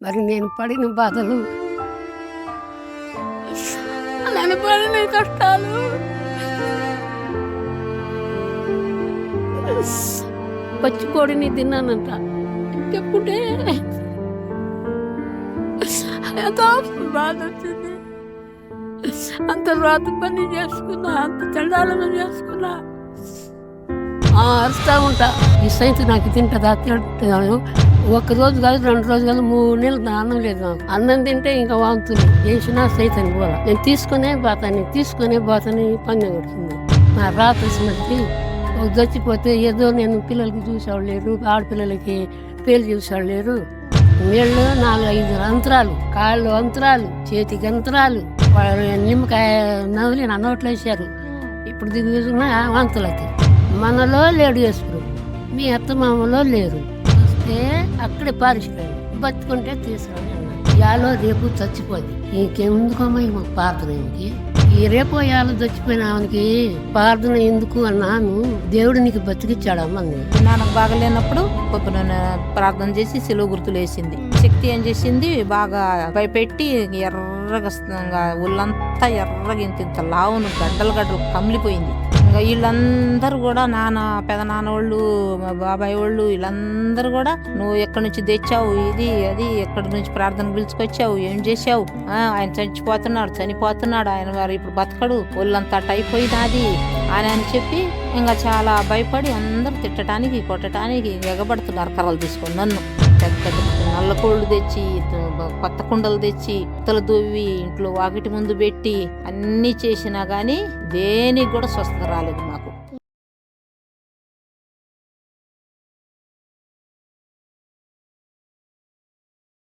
మరి నేను పడిన బాధలు, నేను పడిన కష్టాలు పచ్చి కోడిని తిన్నానంట చెప్పుంటే ఎంతో బాధ వచ్చింది. అంత రాత పని చేసుకున్నా, అంత చండాలను చేసుకున్నా అరుస్తూ ఉంటా. ఈ సైన్స్ నాకు తింటుందా తింటున్నాను. ఒక్కరోజు కాదు, 2 రోజులు కాదు, 3 నెలలు అన్నం లేదు నాకు. అన్నం తింటే ఇంకా వాంతులు వేసినా సైతం పోలా. నేను తీసుకునే పోతాని పని కొడుతుంది. నా రాత వచ్చినట్టు చచ్చిపోతే ఏదో నేను పిల్లలకి చూసేవాళ్ళు లేరు, ఆడపిల్లలకి పేర్లు చూసేవాళ్ళు లేరు. నీళ్ళు 4-5 అంతరాలు, కాళ్ళు అంతరాలు, చేతికి అంతరాలు, నిమ్మకాయ నవ్వులి నా నోట్లో వేసారు. ఇప్పుడు దిగున వాంతులకి మనలో లేడు వేసుకురు, మీ అత్తమామలో లేరు. వస్తే అక్కడే పారిపోయాడు. బతుకుంటే తీసుకుని అన్నాడు. యాలో రేపు చచ్చిపోద్ది, ఇంకెందుకమ్మా మాకు ప్రార్థన? ఇంకి ఈ రేపు యాలో చచ్చిపోయిన ఆమెకి ప్రార్థన ఎందుకు అన్నాను. దేవుడు నీకు బతికిచ్చాడమ్మా. నాన్నకు బాగలేనప్పుడు పొద్దున ప్రార్థన చేసి సెలవు గుర్తులు వేసింది. శక్తి ఏం చేసింది, బాగా భయపెట్టి ఎర్రగా ఒళ్ళంతా ఎర్రగా ఇంత లావును గడ్డలు కమిలిపోయింది. ఇంకా వీళ్ళందరూ కూడా నాన్న, పెదనాన్న వాళ్ళు, మా బాబాయ్ వాళ్ళు, వీళ్ళందరూ కూడా నువ్వు ఎక్కడి నుంచి తెచ్చావు, ఇది అది ఎక్కడి నుంచి ప్రార్థన పిలుచుకొచ్చావు, ఏం చేసావు, ఆయన చనిపోతున్నాడు, ఆయన వారు ఇప్పుడు బతకడు, ఒళ్ళంతా అయిపోయినది అని చెప్పి ఇంకా చాలా భయపడి అందరూ తిట్టడానికి కొట్టడానికి ఎగబడుతున్నారు కర్రలు తీసుకొని. నన్ను పెద్ద నల్ల కోళ్ళు తెచ్చి, కొత్త కుండలు తెచ్చి, ఉత్తలు దువ్వి ఇంట్లో వాకిటి ముందు పెట్టి అన్నీ చేసినా కానీ దేనికి కూడా స్వస్థత రాలేదు మాకు.